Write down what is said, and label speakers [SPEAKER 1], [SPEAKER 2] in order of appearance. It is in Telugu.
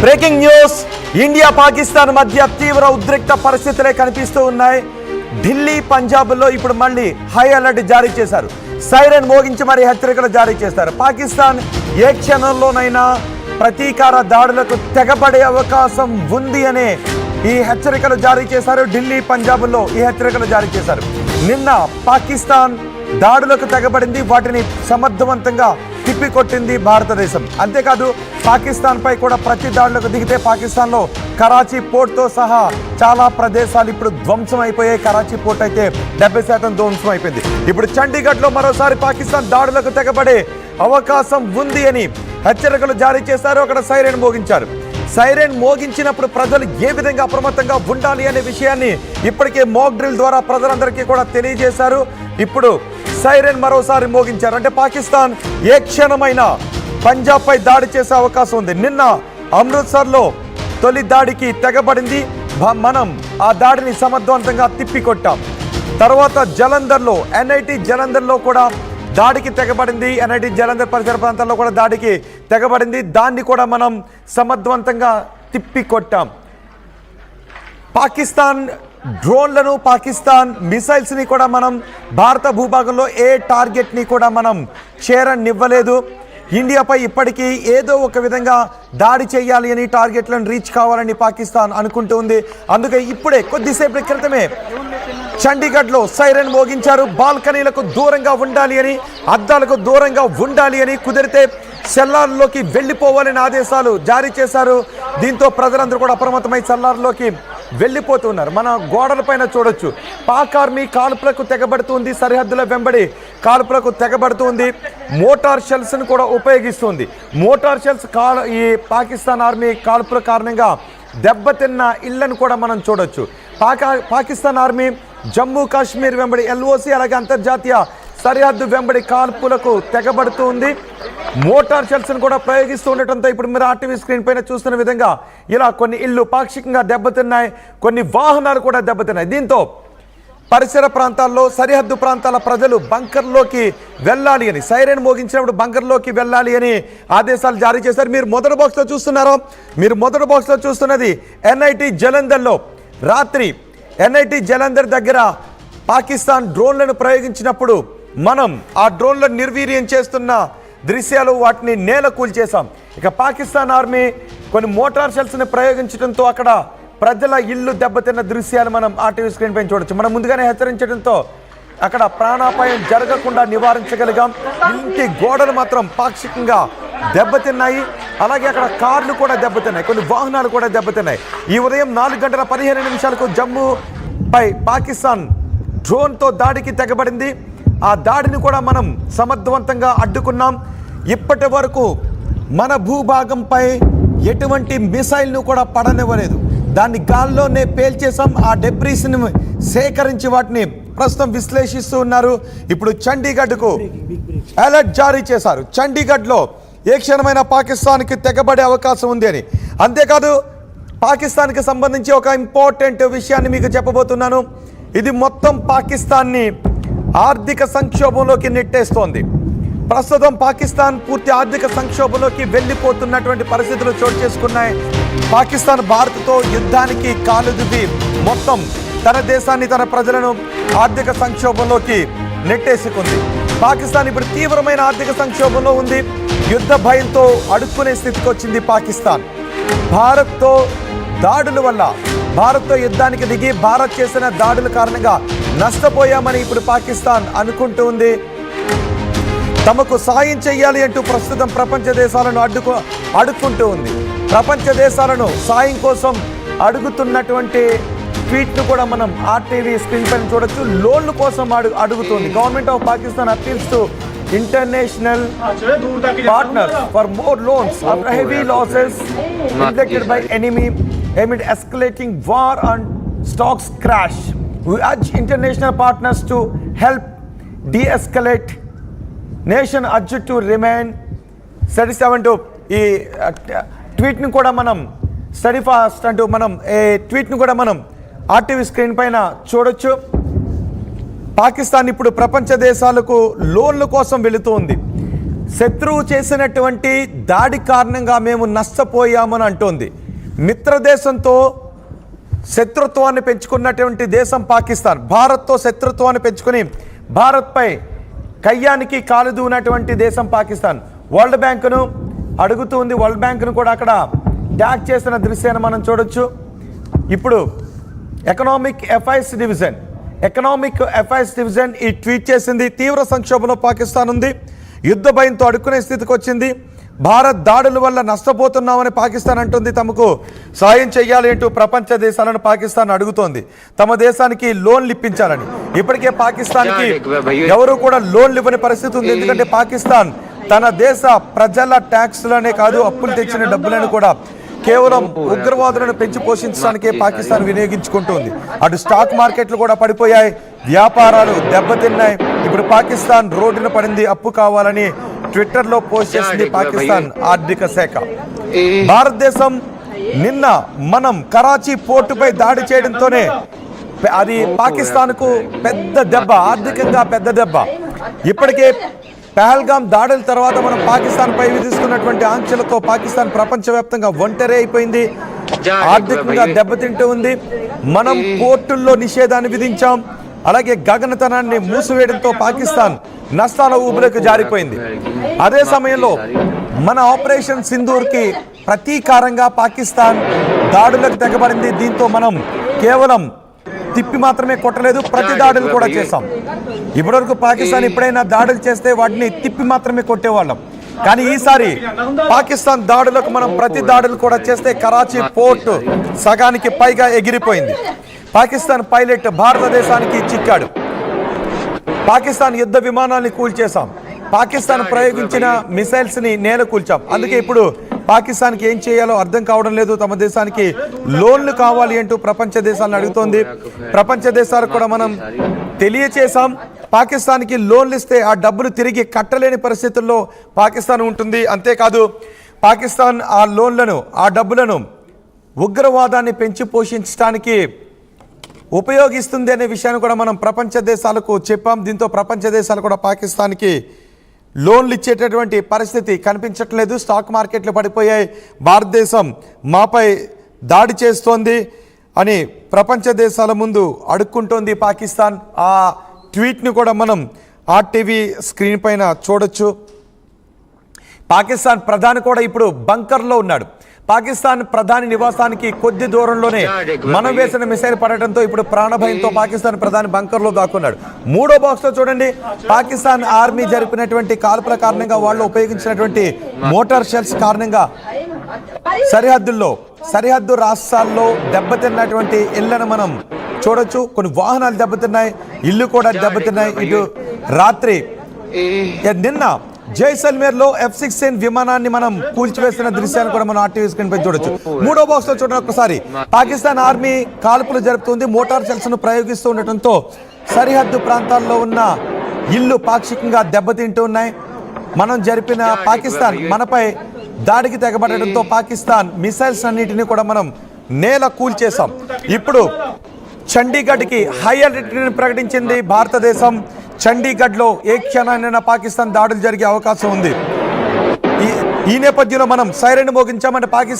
[SPEAKER 1] బ్రేకింగ్ న్యూస్, ఇండియా పాకిస్తాన్ మధ్య తీవ్ర ఉద్రిక్త పరిస్థితులే కనిపిస్తూ ఉన్నాయి. ఢిల్లీ, పంజాబ్లో ఇప్పుడు మళ్ళీ హై అలర్ట్ జారీ చేశారు. సైరన్ మోగించి మరి హెచ్చరికలు జారీ చేస్తారు. పాకిస్తాన్ ఏ క్షణంలోనైనా ప్రతీకార దాడులకు తెగబడే అవకాశం ఉంది అనే ఈ హెచ్చరికలు జారీ చేశారు. ఢిల్లీ, పంజాబ్లో ఈ హెచ్చరికలు జారీ చేశారు. నిన్న పాకిస్తాన్ దాడులకు తెగబడింది, వాటిని సమర్థవంతంగా తిప్పికొట్టింది భారతదేశం. అంతేకాదు పాకిస్తాన్ పై కూడా ప్రతి దాడులకు దిగితే పాకిస్తాన్లో కరాచీ పోర్ట్తో సహా చాలా ప్రదేశాలు ఇప్పుడు ధ్వంసం అయిపోయాయి. కరాచీ పోర్ట్ అయితే 70% ధ్వంసం అయిపోయింది. ఇప్పుడు చండీగఢ్లో మరోసారి పాకిస్తాన్ దాడులకు తెగబడే అవకాశం ఉంది అని హెచ్చరికలు జారీ చేశారు. అక్కడ సైరన్ మోగించారు. సైరన్ మోగించినప్పుడు ప్రజలు ఏ విధంగా అప్రమత్తంగా ఉండాలి అనే విషయాన్ని ఇప్పటికే మాక్ డ్రిల్ ద్వారా ప్రజలందరికీ కూడా తెలియజేశారు. ఇప్పుడు సైరన్ మరోసారి మోగించారు. అంటే పాకిస్తాన్ ఏ క్షణమైనా పంజాబ్ పై దాడి చేసే అవకాశం ఉంది. నిన్న అమృత్సర్లో తొలి దాడికి తెగబడింది. మనం ఆ దాడిని సమర్థవంతంగా తిప్పికొట్టాం. తర్వాత జలంధర్లో, ఎన్ఐటి జలంధర్లో కూడా దాడికి తెగబడింది. ఎన్ఐటి జలంధర్ పరిసర ప్రాంతాల్లో కూడా దాడికి తెగబడింది. దాన్ని కూడా మనం సమర్థవంతంగా తిప్పికొట్టాం. పాకిస్తాన్ డ్రోన్లను, పాకిస్తాన్ మిసైల్స్ని కూడా మనం భారత భూభాగంలో ఏ టార్గెట్ని కూడా మనం చేరనివ్వలేదు. ఇండియాపై ఇప్పటికీ ఏదో ఒక విధంగా దాడి చేయాలి అని, టార్గెట్లను రీచ్ కావాలని పాకిస్తాన్ అనుకుంటూ ఉంది. అందుకే ఇప్పుడే కొద్దిసేపటి క్రితమే చండీగఢ్లో సైరన్ మోగించారు. బాల్కనీలకు దూరంగా ఉండాలి అని, అద్దాలకు దూరంగా ఉండాలి అని, కుదిరితే సెల్లార్లోకి వెళ్ళిపోవాలని ఆదేశాలు జారీ చేశారు. దీంతో ప్రజలందరూ కూడా అప్రమత్తమై సెల్లార్లోకి వెళ్ళిపోతున్నారు. మన గోడలపైన చూడొచ్చు, పాక్ ఆర్మీ కాల్పులకు తెగబడుతుంది. సరిహద్దుల వెంబడి కాల్పులకు తెగబడుతుంది. మోటార్ షెల్స్ను కూడా ఉపయోగిస్తుంది. మోటార్ షెల్స్ ఈ పాకిస్తాన్ ఆర్మీ కాల్పుల కారణంగా దెబ్బతిన్న ఇళ్లను కూడా మనం చూడొచ్చు. పాకిస్తాన్ ఆర్మీ జమ్మూ కాశ్మీర్ వెంబడి ఎల్ఓసి, అలాగే అంతర్జాతీయ సరిహద్దు వెంబడి కాల్పులకు తెగబడుతుంది. మోటార్ షెల్స్ను కూడా ప్రయోగిస్తూ ఉండటంతో ఇప్పుడు మీరు ఆర్టీవీ స్క్రీన్ పైన చూస్తున్న విధంగా ఇలా కొన్ని ఇళ్లు పాక్షికంగా దెబ్బతిన్నాయి, కొన్ని వాహనాలు కూడా దెబ్బతిన్నాయి. దీంతో పరిసర ప్రాంతాల్లో, సరిహద్దు ప్రాంతాల ప్రజలు బంకర్లోకి వెళ్ళాలి అని, సైరన్ మోగించినప్పుడు బంకర్లోకి వెళ్ళాలి అని ఆదేశాలు జారీ చేశారు. మీరు మొదటి బాక్స్లో చూస్తున్నారో, మీరు మొదటి బాక్స్లో చూస్తున్నది ఎన్ఐటి జలంధర్లో రాత్రి ఎన్ఐటి జలంధర్ దగ్గర పాకిస్తాన్ డ్రోన్లను ప్రయోగించినప్పుడు మనం ఆ డ్రోన్లను నిర్వీర్యం చేస్తున్న దృశ్యాలు, వాటిని నేల కూల్చేశాం. ఇక పాకిస్తాన్ ఆర్మీ కొన్ని మోటార్ షెల్స్ని ప్రయోగించడంతో అక్కడ ప్రజల ఇల్లు దెబ్బతిన్న దృశ్యాలు మనం ఆర్టీవీ స్క్రీన్ పైన చూడొచ్చు. మనం ముందుగానే హెచ్చరించడంతో అక్కడ ప్రాణాపాయం జరగకుండా నివారించగలిగాం. ఇంటి గోడలు మాత్రం పాక్షికంగా దెబ్బతిన్నాయి. అలాగే అక్కడ కార్లు కూడా దెబ్బతిన్నాయి, కొన్ని వాహనాలు కూడా దెబ్బతిన్నాయి. ఈ ఉదయం 4:15 జమ్మూపై పాకిస్తాన్ డ్రోన్తో దాడికి తెగబడింది. ఆ దాడిని కూడా మనం సమర్థవంతంగా అడ్డుకున్నాం. ఇప్పటి వరకు మన భూభాగంపై ఎటువంటి మిసైల్ను కూడా పడనివ్వలేదు. దాన్ని గాల్లోనే పేల్చేసాం. ఆ డెబ్రీస్ని సేకరించి వాటిని ప్రస్తుతం విశ్లేషిస్తూ ఉన్నారు. ఇప్పుడు చండీగఢ్కు అలర్ట్ జారీ చేశారు. చండీగఢ్లో ఏ క్షణమైన పాకిస్తాన్కి తెగబడే అవకాశం ఉంది అని. అంతేకాదు పాకిస్తాన్కి సంబంధించి ఒక ఇంపార్టెంట్ విషయాన్ని మీకు చెప్పబోతున్నాను. ఇది మొత్తం పాకిస్తాన్ని ఆర్థిక సంక్షోభంలోకి నెట్టేస్తోంది. ప్రస్తుతం పాకిస్తాన్ పూర్తి ఆర్థిక సంక్షోభంలోకి వెళ్ళిపోతున్నటువంటి పరిస్థితులు చోటు చేసుకున్నాయి. పాకిస్తాన్ భారత్తో యుద్ధానికి కాలుదివి మొత్తం తన దేశాన్ని, తన ప్రజలను ఆర్థిక సంక్షోభంలోకి నెట్టేసుకుంది. పాకిస్తాన్ ఇప్పుడు తీవ్రమైన ఆర్థిక సంక్షోభంలో ఉంది. యుద్ధ భయంతో అడుక్కునే స్థితికి వచ్చింది పాకిస్తాన్. భారత్తో దాడుల వల్ల, భారత్తో యుద్ధానికి దిగి భారత్ చేసిన దాడుల కారణంగా నష్టపోయామని ఇప్పుడు పాకిస్తాన్ అనుకుంటూ ఉంది. తమకు సాయం చేయాలి అంటూ ప్రస్తుతం ప్రపంచ దేశాలను అడుక్కుంటూ ఉంది. ప్రపంచ దేశాలను సాయం కోసం అడుగుతున్నటువంటి ట్వీట్ను కూడా మనం ఆర్టీవీ స్క్రీన్ పైన చూడొచ్చు. లోన్ల కోసం అడుగుతుంది. Government of Pakistan appeals to international partners for more loans after heavy losses inflicted by enemy amid escalating war and stocks crash. We urge international partners to help de-escalate. Nation urged to remain steady to ఈ ట్వీట్ని కూడా మనం స్టడీ ఫాస్ట్ అంటూ మనం ఈ ట్వీట్ని కూడా మనం ఆర్టీవీ స్క్రీన్ పైన చూడొచ్చు. పాకిస్తాన్ ఇప్పుడు ప్రపంచ దేశాలకు లోన్ల కోసం వెళుతూ ఉంది. శత్రువు చేసినటువంటి దాడి కారణంగా మేము నష్టపోయామని అంటోంది. మిత్రదేశంతో శత్రుత్వాన్ని పెంచుకున్నటువంటి దేశం పాకిస్తాన్. భారత్తో శత్రుత్వాన్ని పెంచుకుని భారత్పై కయ్యానికి కాలుదూనటువంటి దేశం పాకిస్తాన్. వరల్డ్ బ్యాంకును అడుగుతుంది. వరల్డ్ బ్యాంకును కూడా అక్కడ ట్యాగ్ చేసిన దృశ్యాన్ని మనం చూడొచ్చు. ఇప్పుడు ఎకనామిక్ అఫైర్స్ డివిజన్ ఈ ట్వీట్ చేసింది. తీవ్ర సంక్షోభంలో పాకిస్తాన్ ఉంది. యుద్ధ భయంతో అడుక్కునే స్థితికి వచ్చింది. భారత్ దాడుల వల్ల నష్టపోతున్నామని పాకిస్తాన్ అంటుంది. తమకు సాయం చేయాలి అంటూ ప్రపంచ దేశాలను పాకిస్తాన్ అడుగుతోంది. తమ దేశానికి లోన్లు ఇప్పించాలని. ఇప్పటికే పాకిస్తాన్కి ఎవరు కూడా లోన్లు ఇవ్వని పరిస్థితి ఉంది. ఎందుకంటే పాకిస్తాన్ తన దేశ ప్రజల ట్యాక్స్లనే కాదు, అప్పులు తెచ్చిన డబ్బులను కూడా కేవలం ఉగ్రవాదులను పెంచి పోషించడానికే పాకిస్తాన్ వినియోగించుకుంటుంది. అటు స్టాక్ మార్కెట్లు కూడా పడిపోయాయి, వ్యాపారాలు దెబ్బతిన్నాయి. ఇప్పుడు పాకిస్తాన్ రోడ్డున పడింది. అప్పు కావాలని ట్విట్టర్లో పోస్ట్ చేసింది పాకిస్తాన్ ఆర్థిక శాఖ. భారతదేశం నిన్న మనం కరాచీ పోర్టుపై దాడి చేయడంతోనే అది పాకిస్తాన్కు పెద్ద దెబ్బ, ఆర్థికంగా పెద్ద దెబ్బ. ఇప్పటికే పహల్గామ్ దాడుల తర్వాత మనం పాకిస్తాన్ పై విధిస్తున్నటువంటి ఆంక్షలతో పాకిస్తాన్ ప్రపంచవ్యాప్తంగా ఒంటరి అయిపోయింది, ఆర్థికంగా దెబ్బతింటూ ఉంది. మనం పోర్టుల్లో నిషేధాన్ని విధించాం. అలాగే గగనతనాన్ని మూసివేయడంతో పాకిస్తాన్ నష్టాల ఊబిలోకి జారిపోయింది. అదే సమయంలో మన ఆపరేషన్ సింధూర్కి ప్రతీకారంగా పాకిస్తాన్ దాడులకు తెగబడింది. దీంతో మనం కేవలం తిప్పి మాత్రమే కొట్టలేదు, ప్రతి దాడులు కూడా చేశాం. ఇప్పటివరకు పాకిస్తాన్ ఎప్పుడైనా దాడులు చేస్తే వాటిని తిప్పి మాత్రమే కొట్టేవాళ్ళం. కానీ ఈసారి పాకిస్తాన్ దాడులకు మనం ప్రతి దాడులు కూడా చేస్తే కరాచీ పోర్టు సగానికి పైగా ఎగిరిపోయింది. పాకిస్తాన్ పైలట్ భారతదేశానికి చిక్కాడు. పాకిస్తాన్ యుద్ధ విమానాన్ని కూల్చేశాం. పాకిస్తాన్ ప్రయోగించిన మిసైల్స్ని నేల కూల్చాం. అందుకే ఇప్పుడు పాకిస్తాన్కి ఏం చేయాలో అర్థం కావడం లేదు. తమ దేశానికి లోన్లు కావాలి అంటూ ప్రపంచ దేశాలను అడుగుతోంది. ప్రపంచ దేశాలకు కూడా మనం తెలియచేశాం, పాకిస్తాన్కి లోన్లు ఇస్తే ఆ డబ్బులు తిరిగి కట్టలేని పరిస్థితుల్లో పాకిస్తాన్ ఉంటుంది. అంతేకాదు పాకిస్తాన్ ఆ లోన్లను, ఆ డబ్బులను ఉగ్రవాదాన్ని పెంచి పోషించడానికి ఉపయోగిస్తుంది అనే విషయాన్ని కూడా మనం ప్రపంచ దేశాలకు చెప్పాం. దీంతో ప్రపంచ దేశాలు కూడా పాకిస్తాన్కి లోన్లు ఇచ్చేటటువంటి పరిస్థితి కనిపించట్లేదు. స్టాక్ మార్కెట్లు పడిపోయాయి, భారతదేశం మాపై దాడి చేస్తోంది అని ప్రపంచ దేశాల ముందు అడుక్కుంటోంది పాకిస్తాన్. ఆ ట్వీట్ని కూడా మనం ఆర్టీవీ స్క్రీన్ పైన చూడొచ్చు. పాకిస్తాన్ ప్రధాని కూడా ఇప్పుడు బంకర్లో ఉన్నాడు. పాకిస్తాన్ ప్రధాని నివాసానికి కొద్ది దూరంలోనే మనం వేసిన మిసైల్ పడటంతో ఇప్పుడు ప్రాణభయంతో పాకిస్తాన్ ప్రధాని బంకర్లో దాక్కున్నాడు. మూడో బాక్స్లో చూడండి, పాకిస్తాన్ ఆర్మీ జరిపినటువంటి కాల్పుల కారణంగా వాళ్ళు ఉపయోగించినటువంటి మోటార్ షెల్స్ కారణంగా సరిహద్దు రాష్ట్రాల్లో దెబ్బతిన్నటువంటి ఇళ్లను మనం చూడొచ్చు. కొన్ని వాహనాలు దెబ్బతిన్నాయి, ఇల్లు కూడా దెబ్బతిన్నాయి. ఇటు రాత్రి నిన్న జైసల్మేర్లో F-16 విమానాన్ని మనం కూల్చివేసిన దృశ్యాన్ని కూడా మనం ఆర్టీవీ స్క్రీన్ పై చూడొచ్చు. మూడో బాక్స్ లో చూడండి ఒక్కసారి, పాకిస్తాన్ ఆర్మీ కాల్పులు జరుపుతుంది. మోటార్ షెల్స్ ను ప్రయోగిస్తూ ఉండటంతో సరిహద్దు ప్రాంతాల్లో ఉన్న ఇల్లు పాక్షికంగా దెబ్బతింటూ ఉన్నాయి. మనం జరిపిన పాకిస్తాన్ మనపై దాడికి తెగబడటంతో పాకిస్తాన్ మిసైల్స్ అన్నిటిని కూడా మనం నేల కూల్చేశాం. ఇప్పుడు చండీగఢ్కి హై అలర్ట్ ప్రకటించింది భారతదేశం. చండీగఢ్లో ఏ క్షణాన్నైనా పాకిస్తాన్ దాడులు జరిగే అవకాశం ఉంది. ఈ నేపథ్యంలో మనం సైరన్ మోగించామంటే పాకిస్తాన్